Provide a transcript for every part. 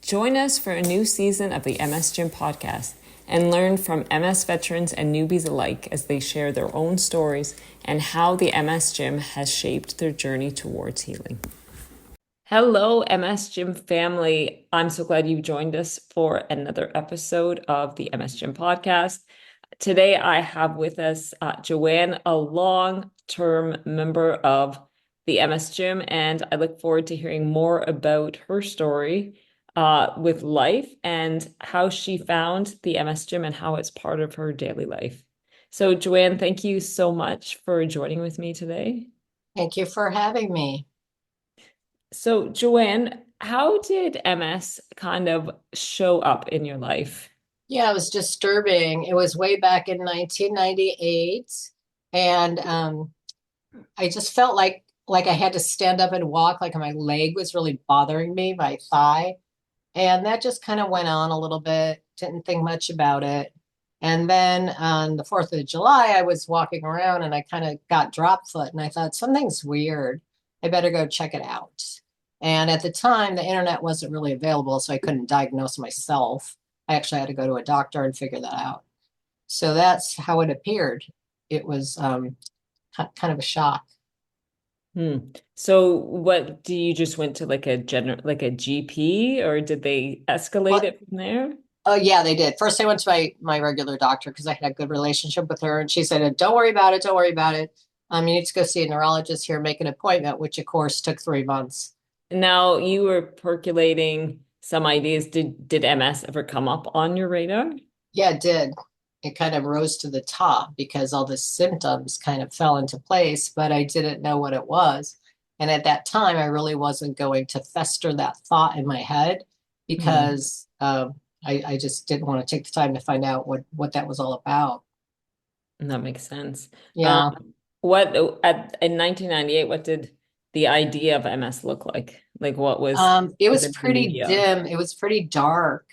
Join us for a new season of the MS Gym podcast and learn from MS veterans and newbies alike as they share their own stories and how the MS Gym has shaped their journey towards healing. Hello, MS Gym family. I'm so glad you joined us for another episode of the MS Gym podcast. Today, I have with us Joann, a long-term member of the MS Gym, and I look forward to hearing more about her story with life and how she found the MS Gym and how it's part of her daily life. So, Joann, thank you so much for joining with me today. Thank you for having me. So, Joann, how did MS kind of show up in your life? Yeah, it was disturbing. It was way back in 1998, and I just felt like I had to stand up and walk, like my leg was really bothering me, my thigh, and that just kind of went on a little bit. Didn't think much about it. And then on the 4th of July, I was walking around and I kind of got drop foot, and I thought something's weird. I better go check it out. And at the time, the internet wasn't really available, so I couldn't diagnose myself. I actually had to go to a doctor and figure that out. So that's how it appeared. It was kind of a shock. Hmm. So what do you just went to like a GP, or did they escalate But it from there? oh yeah, they did. First, I went to my regular doctor because I had a good relationship with her, and she said, "Don't worry about it. Don't worry about it. You need to go see a neurologist here, make an appointment," which of course took 3 months. Now you were percolating some ideas. Did MS ever come up on your radar? Yeah, it did. It kind of rose to the top because all the symptoms kind of fell into place, but I didn't know what it was. And at that time, I really wasn't going to fester that thought in my head Hmm. because I just didn't want to take the time to find out what that was all about. That makes sense. Um, Yeah. what in 1998, what did the idea of MS look like? Like It was was it the pretty media? dim. It was pretty dark.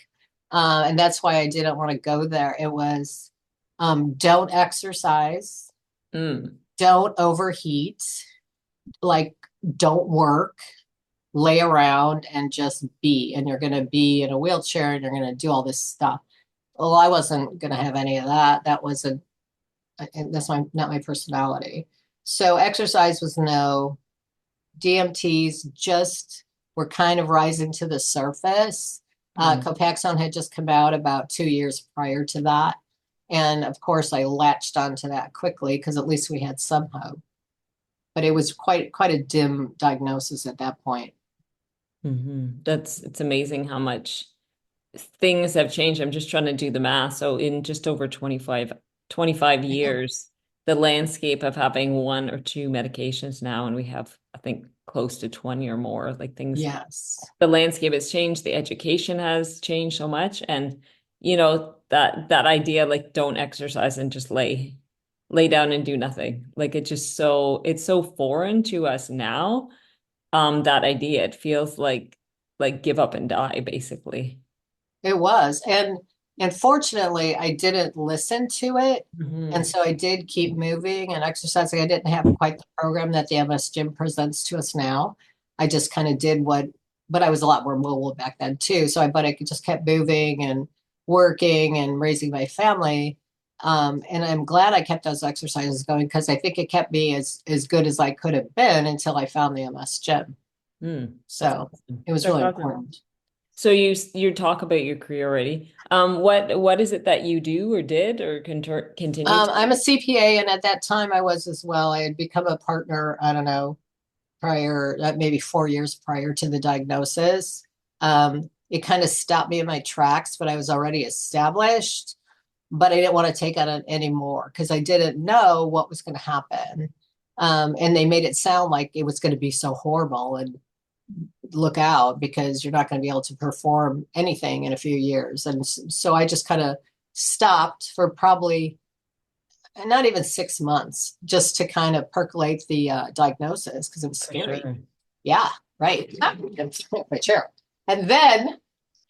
And that's why I didn't want to go there. It was don't exercise, Mm. don't overheat, like don't work, lay around and just be. And you're going to be in a wheelchair and you're going to do all this stuff. Well, I wasn't going to have any of that. That wasn't, that's not my personality. So exercise was no. DMTs just were kind of rising to the surface. Mm. Copaxone had just come out about 2 years prior to that. And of course, I latched onto that quickly because at least we had some hope. But it was quite a dim diagnosis at that point. It's amazing how much things have changed. I'm just trying to do the math. So in just over 25 years, the landscape of having one or two medications now, and we have, I think, close to 20 or more, like things, Yes, the landscape has changed, the education has changed so much. And, that idea, like don't exercise and just lay down and do nothing. Like it's so foreign to us now. That idea, it feels like give up and die, basically. it was. And fortunately, I didn't listen to it. And Hmm. so I did keep moving and exercising. I didn't have quite the program that the MS Gym presents to us now. I just kind of did but I was a lot more mobile back then too. But I just kept moving and working and raising my family. And I'm glad I kept those exercises going because I think it kept me as good as I could have been until I found the MS Gym. That's So awesome. it was That's really awesome. important. So you talk about your career already. What is it that you do or did or continue to I'm do? a CPA, and at that time I was as well. I had become a partner, I don't know, prior, maybe 4 years prior to the diagnosis. It kind of stopped me in my tracks, but I was already established. But I didn't want to take on it anymore because I didn't know what was going to happen. And they made it sound like it was going to be so horrible and look out because you're not going to be able to perform anything in a few years. And so I just kind of stopped for probably not even 6 months just to kind of percolate the diagnosis because it was For scary. sure. Yeah, right. My chair. And then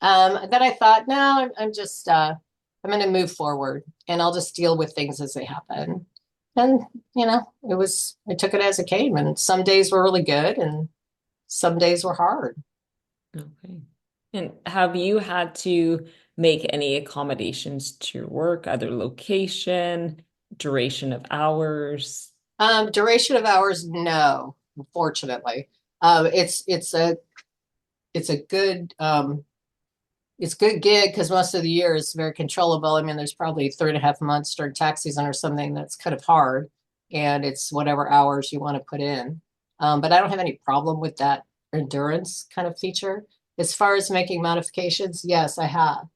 I thought, no, I'm just I'm going to move forward and I'll just deal with things as they happen. And I took it as it came. And some days were really good, and some days were hard. Okay. And have you had to make any accommodations to your work, either location, duration of hours? Duration of hours, no, unfortunately. It's a good it's a good gig because most of the year is very controllable. I mean, there's probably 3.5 months during tax season or something that's kind of hard, and it's whatever hours you want to put in. But I don't have any problem with that endurance kind of feature. As far as making modifications, yes, I have.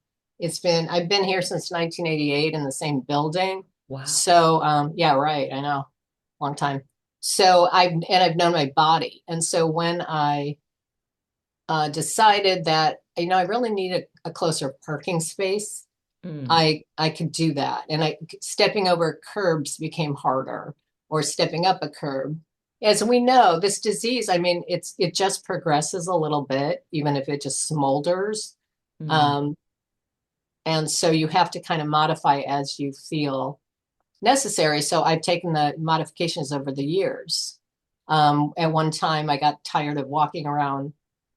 I've been here since 1988 in the same building. Wow. So, yeah, right. I know, long time. So I've known my body. And so when I decided that, I really need a closer parking space, Mm, I could do that. And stepping over curbs became harder, or stepping up a curb. As we know, this disease, I mean, it just progresses a little bit, even if it just smolders. mm, Um, and so you have to kind of modify as you feel necessary. So I've taken the modifications over the years. At one time, I got tired of walking around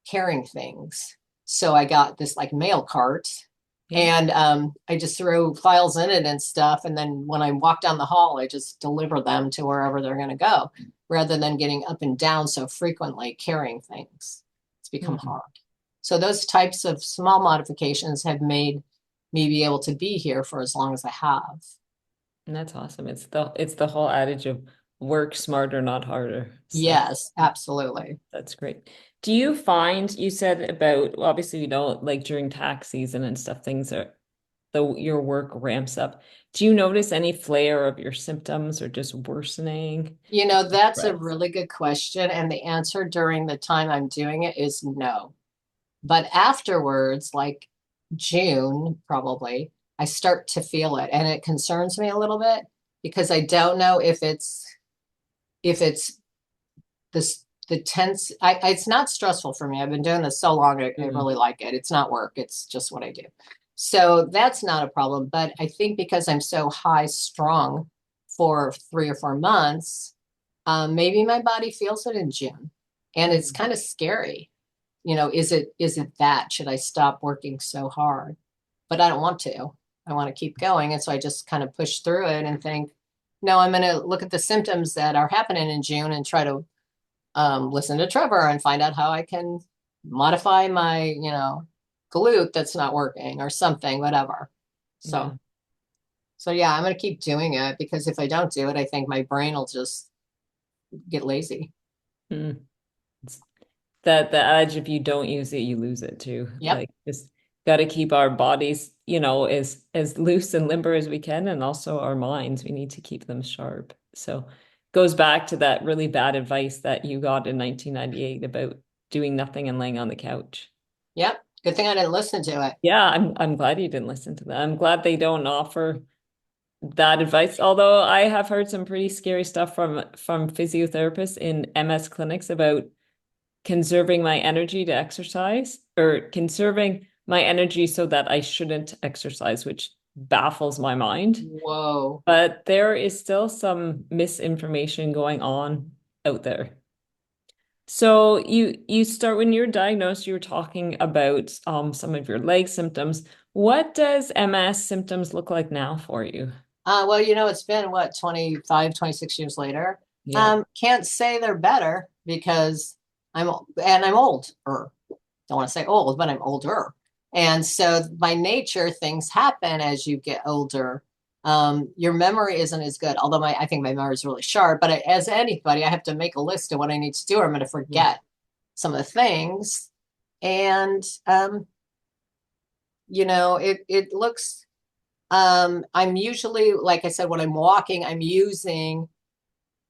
carrying things. So I got this like mail cart, yeah. and I just throw files in it and stuff. And then when I walk down the hall, I just deliver them to wherever they're going to go rather than getting up and down so frequently carrying things. It's become Mm. hard. So those types of small modifications have made me be able to be here for as long as I have. And that's awesome. It's the whole adage of work smarter, not harder. So Yes, absolutely. that's great. Do you find you said about well, obviously like during tax season and stuff, things are your work ramps up. Do you notice any flare of your symptoms or just worsening? That's a Right. really good question. And the answer during the time I'm doing it is no. But afterwards, like June, probably, I start to feel it. And it concerns me a little bit because I don't know if it's this the tense. It's not stressful for me. I've been doing this so long, I Mm, really like it. It's not work, it's just what I do. So that's not a problem. But I think because I'm so high strung for 3 or 4 months, maybe my body feels it in June. And it's mm, kind of scary. Is it that? Should I stop working so hard? But I don't want to. I want to keep going. And so I just kind of push through it and think, no, I'm going to look at the symptoms that are happening in June and try to listen to Trevor and find out how I can modify my, glute that's not working or something, whatever. yeah. So yeah, I'm going to keep doing it because if I don't do it, I think my brain will just get lazy. Mm. It's that the adage if you don't use it, you lose it too. Yep. Like just got to keep our bodies, as loose and limber as we can, and also our minds. We need to keep them sharp. So goes back to that really bad advice that you got in 1998 about doing nothing and laying on the couch. Yep. Good thing I didn't listen to it. Yeah, I'm glad you didn't listen to that. I'm glad they don't offer that advice. Although I have heard some pretty scary stuff from physiotherapists in MS clinics about conserving my energy to exercise or conserving my energy so that I shouldn't exercise, which baffles my mind. Whoa. But there is still some misinformation going on out there. So you start when you're diagnosed, you were talking about some of your leg symptoms. What does MS symptoms look like now for you? Well, it's been what, 25, 26 years later. Yeah. Can't say they're better because I'm older. Don't want to say old, but I'm older. And so by nature, things happen as you get older. Your memory isn't as good, although I think my memory is really sharp. But as anybody, I have to make a list of what I need to do, or I'm going to Yeah. forget some of the things. And it looks. I'm usually, like I said, when I'm walking, I'm using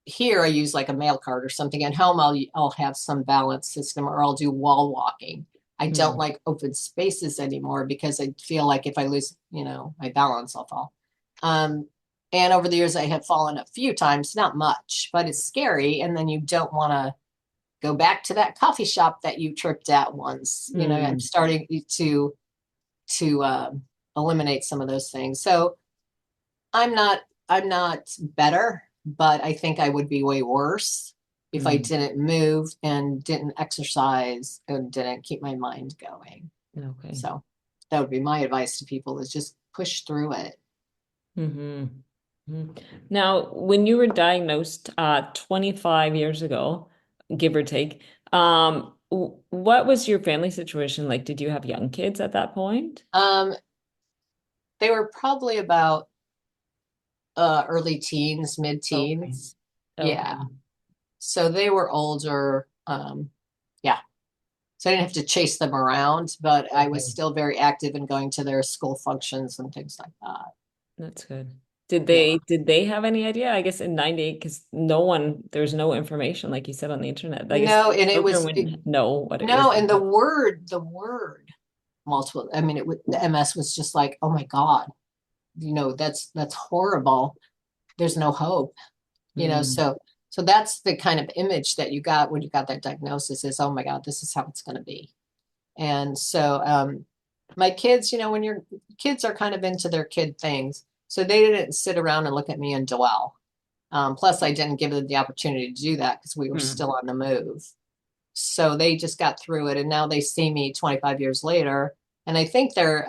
here. I use like a mail cart or something. At home, I'll have some balance system, or I'll do wall walking. I don't Mm, like open spaces anymore because I feel like if I lose, my balance, I'll fall. Um, and over the years, I have fallen a few times, not much, but it's scary. And then you don't want to go back to that coffee shop that you tripped at once. I'm mm, starting to eliminate some of those things. So I'm not I'm not better, but I think I would be way worse if I mm. didn't move and didn't exercise and didn't keep my mind going. Okay. So that would be my advice to people is just push through it. Mm-hmm. Now, when you were diagnosed 25 years ago, give or take, what was your family situation like? Did you have young kids at that point? Um, they were probably about early teens, Okay. mid-teens. Yeah. Okay. So they were older. Yeah. So I didn't have to chase them around, but I was Okay. still very active in going to their school functions and things like that. That's good. Did Yeah. they have any idea? I guess in 98, because there's no information, like you said, on the internet. I guess No, and it children was wouldn't know what it was. no, and the word multiple. I mean, the MS was just like, oh my God, that's horrible. There's no hope. Mm, So that's the kind of image that you got when you got that diagnosis is, oh my God, this is how it's going to be. And so my kids, when your kids are kind of into their kid things, so they didn't sit around and look at me and dwell. Plus, I didn't give them the opportunity to do that because we were mm, still on the move. So they just got through it, and now they see me 25 years later, and I think they're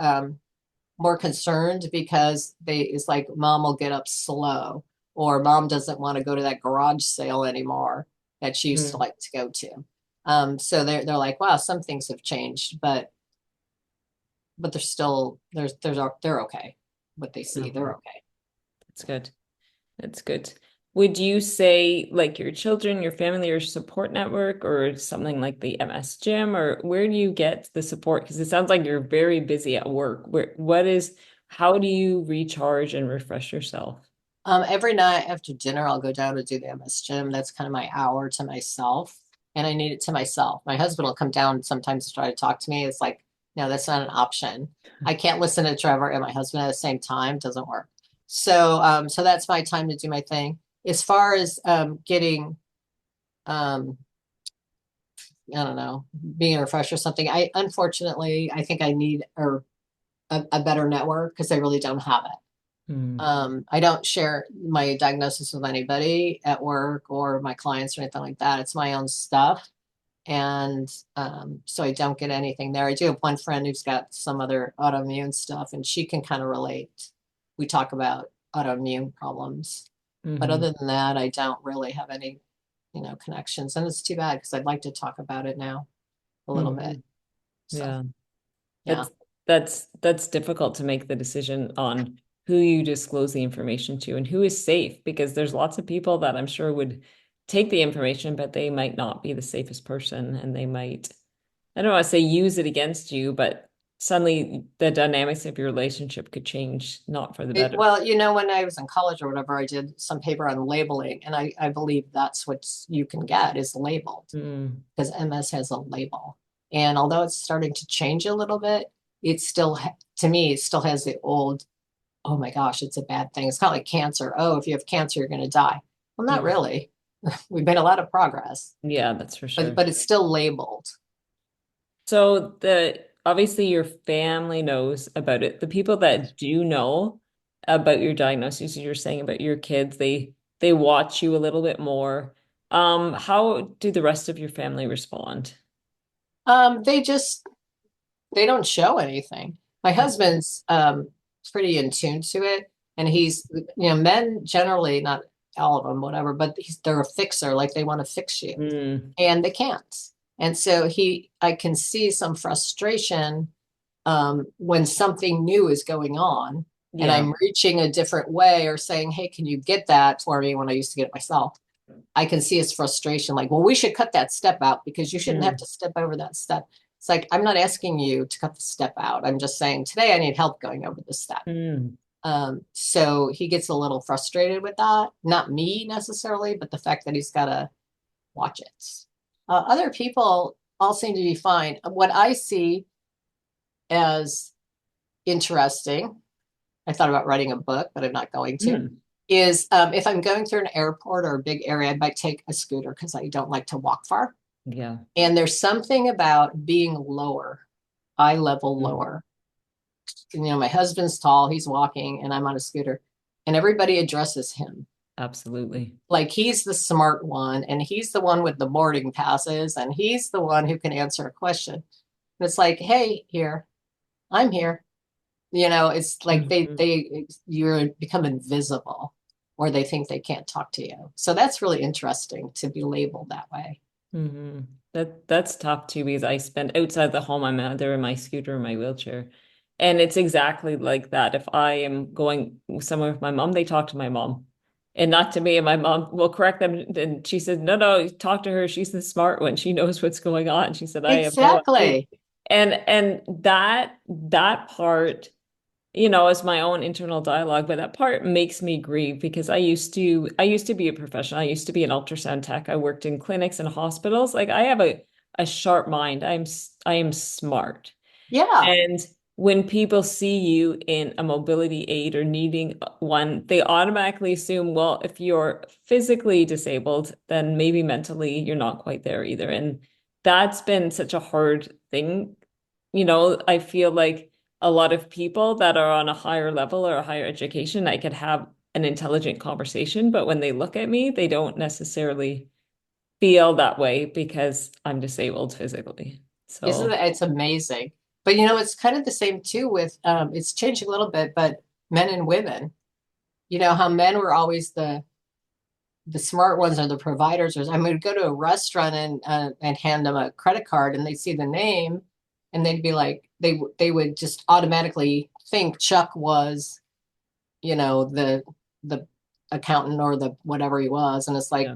more concerned because it's like mom will get up slow, or mom doesn't want to go to that garage sale anymore that she used to mm. like to go to. So they're like, wow, some things have changed, but they're still they're okay. What they see, they're Okay. okay. That's good. That's good. Would you say like your children, your family, your support network, or something like the MS gym, or where do you get the support? Because it sounds like you're very busy at work. How do you recharge and refresh yourself? Every night after dinner, I'll go down to do the MS gym. That's kind of my hour to myself, and I need it to myself. My husband will come down sometimes to try to talk to me. It's like, no, that's not an option. I can't listen to Trevor and my husband at the same time. It doesn't work. So that's my time to do my thing. As far as getting, um, I don't know, being refreshed or something, I think I need a better network because I really don't have it. Hmm. I don't share my diagnosis with anybody at work or my clients or anything like that. It's my own stuff. And so I don't get anything there. I do have one friend who's got some other autoimmune stuff, and she can kind of relate. We talk about autoimmune problems. But Hmm. other than that, I don't really have any, connections. And it's too bad because I'd like to talk about it now a little Hmm. bit. So, Yeah. yeah. That's difficult to make the decision on who you disclose the information to and who is safe, because there's lots of people that I'm sure would take the information, but they might not be the safest person, and they might, I don't want to say use it against you, but suddenly the dynamics of your relationship could change, not for the better. Well, when I was in college or whatever, I did some paper on labeling, and I believe that's what you can get is labeled Mm, because MS has a label. And although it's starting to change a little bit, it still, to me, it still has the old, oh my gosh, it's a bad thing. It's kind of like cancer. Oh, if you have cancer, you're going to die. Well, not mm. really. We've made a lot of progress, Yeah, that's for but sure. but it's still labeled. So obviously your family knows about it. The people that do know about your diagnosis, you're saying about your kids, they watch you a little bit more. How do the rest of your family respond? They don't show anything. My husband's pretty in tune to it, and men generally, not all of them, whatever, but they're a fixer, like they want to fix you, Mm, and they can't. And so I can see some frustration when something new is going on, and yeah. I'm reaching a different way or saying, "Hey, can you get that for me?" When I used to get it myself, I can see his frustration, like, well, we should cut that step out because you shouldn't have Mm, to step over that step. It's like, I'm not asking you to cut the step out. I'm just saying, today I need help going over the step. mm, So he gets a little frustrated with that. Not me necessarily, but the fact that he's got to watch it. Other people all seem to be fine. What I see as interesting, I thought about writing a book, but I'm not going to, mm. is if I'm going through an airport or a big area, I might take a scooter because I don't like to walk far. Yeah. And there's something about being lower, eye level Mm, lower. My husband's tall, he's walking, and I'm on a scooter, and everybody addresses him absolutely. like he's the smart one, and he's the one with the boarding passes, and he's the one who can answer a question. It's like, hey, here, I'm here. It's like Mhm. you become invisible, or they think they can't talk to you. So that's really interesting to be labeled that way. That's tough too because I spend outside the home, I'm either in my scooter or my wheelchair. And it's exactly like that. If I am going somewhere with my mom, they talk to my mom and not to me. And my mom will correct them. And she said, no, no, talk to her. She's the smart one. She knows what's going on. She said, I have no idea. Exactly. And that part is my own internal dialogue, but that part makes me grieve because I used to be a professional. I used to be an ultrasound tech. I worked in clinics and hospitals. Like I have a sharp mind. I am smart. Yeah. And when people see you in a mobility aid or needing one, they automatically assume, well, if you're physically disabled, then maybe mentally you're not quite there either. And that's been such a hard thing. I feel like a lot of people that are on a higher level or a higher education, I could have an intelligent conversation, but when they look at me, they don't necessarily feel that way because I'm disabled physically. Isn't So, it? It's amazing. But it's kind of the same too with it's changing a little bit, but men and women. How men were always the smart ones or the providers. Or I mean, go to a restaurant and hand them a credit card, and they see the name, and they'd be like, they would just automatically think Chuck was, the accountant or the whatever he was, and it's like, yeah.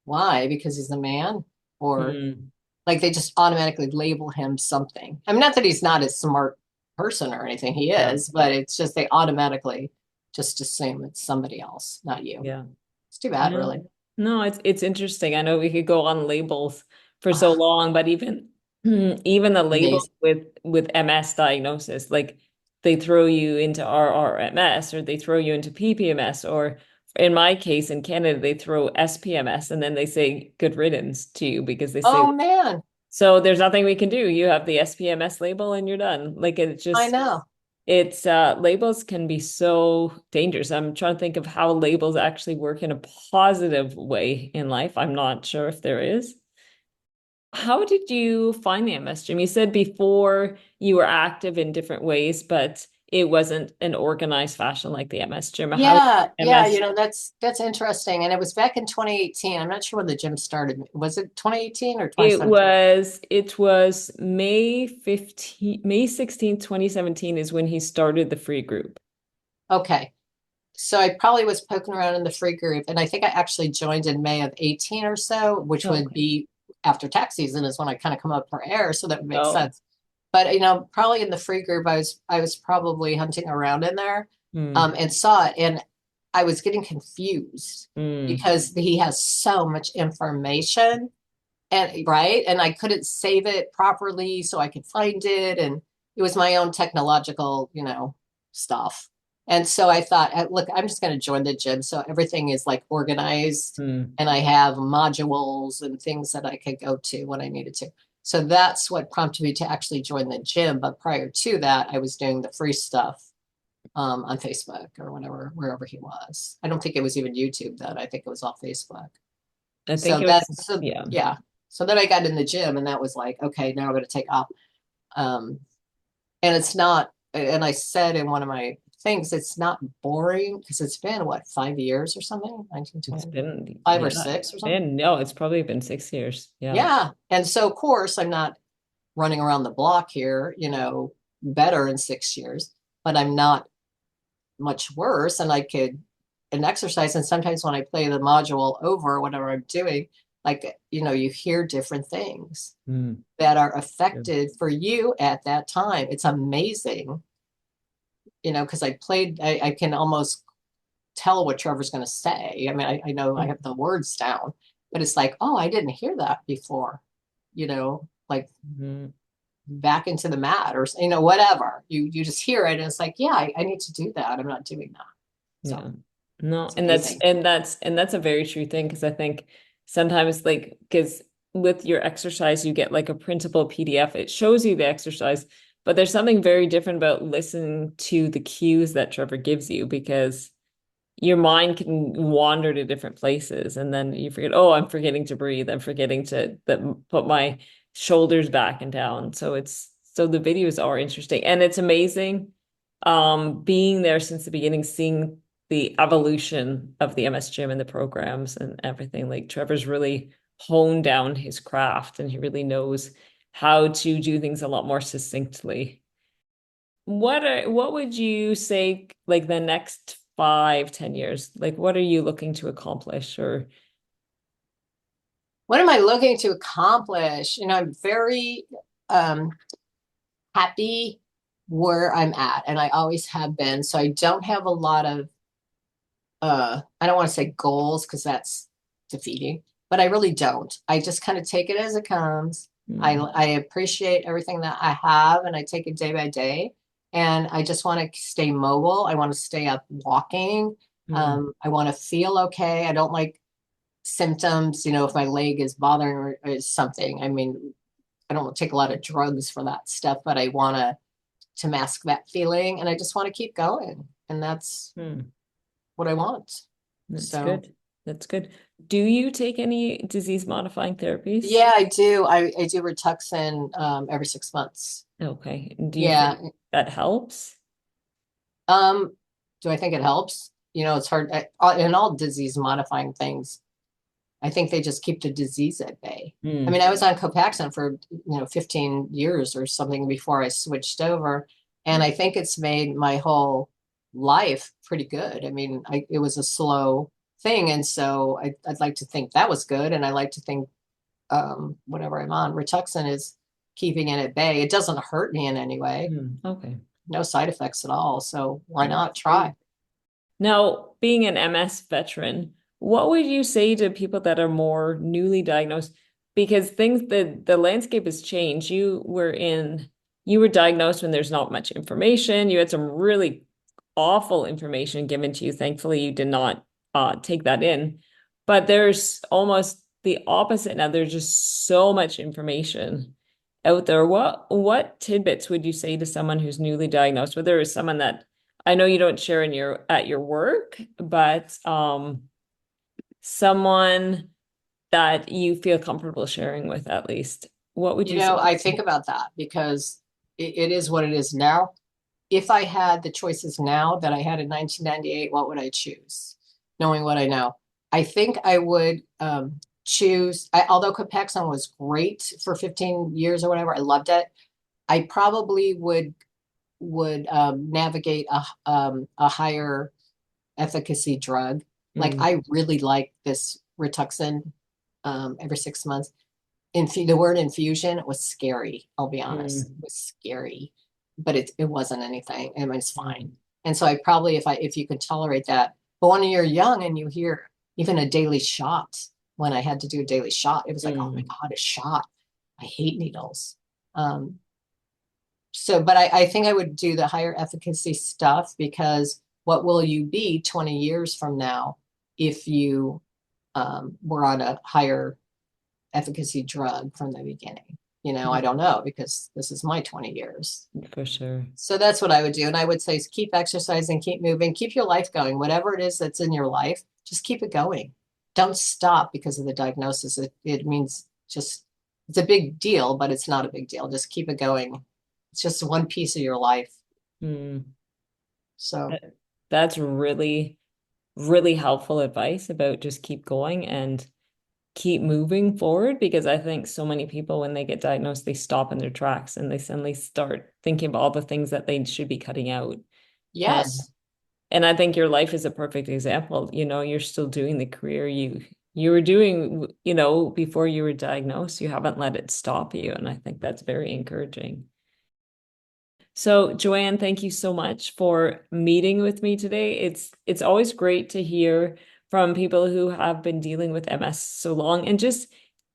why? Because he's a man, or Mm. like they just automatically label him something. I mean, not that he's not a smart person or anything, he Yeah. is, but it's just they automatically just assume it's somebody else, not you. Yeah. It's too bad, No, really. no, it's interesting. I know we could go on labels for so long, but even the labels Amazing. with MS diagnosis, like they throw you into RRMS or they throw you into PPMS, or in my case in Canada, they throw SPMS and then they say good riddance to you because they say Oh man, so there's nothing we can do. You have the SPMS label and you're done. Like it I just know. it's labels can be so dangerous. I'm trying to think of how labels actually work in a positive way in life. I'm not sure if there is. How did you find the MS gym? You said before you were active in different ways, but it wasn't an organized fashion like the MS gym. How did Yeah, yeah, MS? that's interesting. And it was back in 2018. I'm not sure when the gym started. Was it 2018 or It 2017? was it was May 16th, 2017 is when he started the free group. Okay. So I probably was poking around in the free group, and I think I actually joined in May of 18 or so, which would Okay. be after tax season is when I kind of come up for air, so that would make Oh. sense. But probably in the free group, I was probably hunting around in there, Hmm. and saw it, and I was getting confused Hmm. because he has so much information, and right, and I couldn't save it properly so I could find it, and it was my own technological, stuff. And so I thought, look, I'm just going to join the gym so everything is like organized, Hmm. and I have modules and things that I could go to when I needed to. So that's what prompted me to actually join the gym. But prior to that, I was doing the free stuff on Facebook or whatever, wherever he was. I don't think it was even YouTube then. I think it was all Facebook. I think So it was, that's so yeah. yeah. So then I got in the gym, and that was like, okay, now I'm going to take off. Um, and it's not, and I said in one of my things, it's not boring because it's been what, 5 years or something, It's 1920, been, five or yeah, six or something. and no, it's probably been 6 years. Yeah. Yeah. And so, of course, I'm not running around the block here, better in 6 years, but I'm not much worse. And I could and exercise. And sometimes when I play the module over, whatever I'm doing, like, you hear different things Mm. that are Yeah. affected for you at that time. It's amazing, because I can almost tell what Trevor's going to say. I mean, I know I have the words down, but it's like, oh, I didn't hear that before, like Mhm. back into the mat or, whatever. You just hear it and it's like, yeah, I need to do that. I'm not doing that. So Yeah. No, it's and that's amazing. and that's and that's a very true thing because I think sometimes like because with your exercise you get like a printable PDF. It shows you the exercise, but there's something very different about listening to the cues that Trevor gives you because your mind can wander to different places and then you forget, oh, I'm forgetting to breathe. I'm forgetting to put my shoulders back and down. So the videos are interesting, and it's amazing being there since the beginning, seeing the evolution of the MS Gym and the programs and everything. Like Trevor's really honed down his craft, and he really knows how to do things a lot more succinctly. What would you say like the next 5, 10 years? Like what are you looking to accomplish or What am I looking to accomplish? I'm very um, happy where I'm at, and I always have been. So I don't have a lot of I don't want to say goals because that's defeating, but I really don't. I just kind of take it as it comes. I appreciate everything that I have, and I take it day by day. And I just want to stay mobile. I want to stay up walking. I want to feel okay. I don't like symptoms, if my leg is bothering or is something. I mean, I don't take a lot of drugs for that stuff, but I want to mask that feeling, and I just want to keep going. And that's what I want. That's So good. That's good. Do you take any disease modifying therapies? yeah, I do. I do Rituxan every 6 months. Okay. Do you Yeah. think that helps? Um, do I think it helps? It's hard in all disease modifying things. I think they just keep the disease at bay. I mean, I was on Copaxone for 15 years or something before I switched over, and I think it's made my whole life pretty good. I mean, it was a slow thing, and so I'd like to think that was good, and I like to think whatever I'm on, Rituxan is keeping it at bay. It doesn't hurt me in any way. Okay. No side effects at all. So why not try? Now, being an MS veteran, what would you say to people that are more newly diagnosed? Because the landscape has changed. You were diagnosed when there's not much information. You had some really awful information given to you. Thankfully, you did not take that in. But there's almost the opposite now. There's just so much information out there. What tidbits would you say to someone who's newly diagnosed, whether it's someone that I know you don't share at your work, but someone that you feel comfortable sharing with at least. What would you say? I think about that because it is what it is now. If I had the choices now that I had in 1998, what would I choose? Knowing what I know, I think I would choose, although Copaxone was great for 15 years or whatever, I loved it. I probably would navigate a higher efficacy drug. Like I really like this Rituxan every 6 months. The word infusion was scary. I'll be honest, it was scary, but it wasn't anything. I mean, it's fine. And so I probably, if you can tolerate that, but when you're young and you hear even a daily shot, when I had to do a daily shot, it was like, oh my God, a shot. I hate needles. But I think I would do the higher efficacy stuff because what will you be 20 years from now if you were on a higher efficacy drug from the beginning? I don't know because this is my 20 years. For sure. So that's what I would do. And I would say keep exercising, keep moving, keep your life going. Whatever it is that's in your life, just keep it going. Don't stop because of the diagnosis. It means it's a big deal, but it's not a big deal. Just keep it going. It's just one piece of your life. So that's really, really helpful advice about just keep going and keep moving forward, because I think so many people, when they get diagnosed, they stop in their tracks and they suddenly start thinking about all the things that they should be cutting out. yes. And I think your life is a perfect example. You're still doing the career you were doing, before you were diagnosed. You haven't let it stop you. And I think that's very encouraging. So, Joann, thank you so much for meeting with me today. It's always great to hear from people who have been dealing with MS so long and just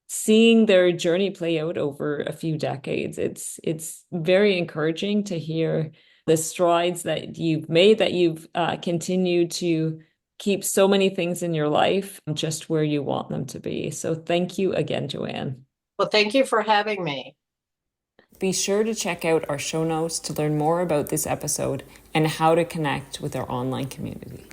seeing their journey play out over a few decades. It's very encouraging to hear the strides that you've made, that you've continued to keep so many things in your life just where you want them to be. So thank you again, Joann. Well, thank you for having me. Be sure to check out our show notes to learn more about this episode and how to connect with our online community.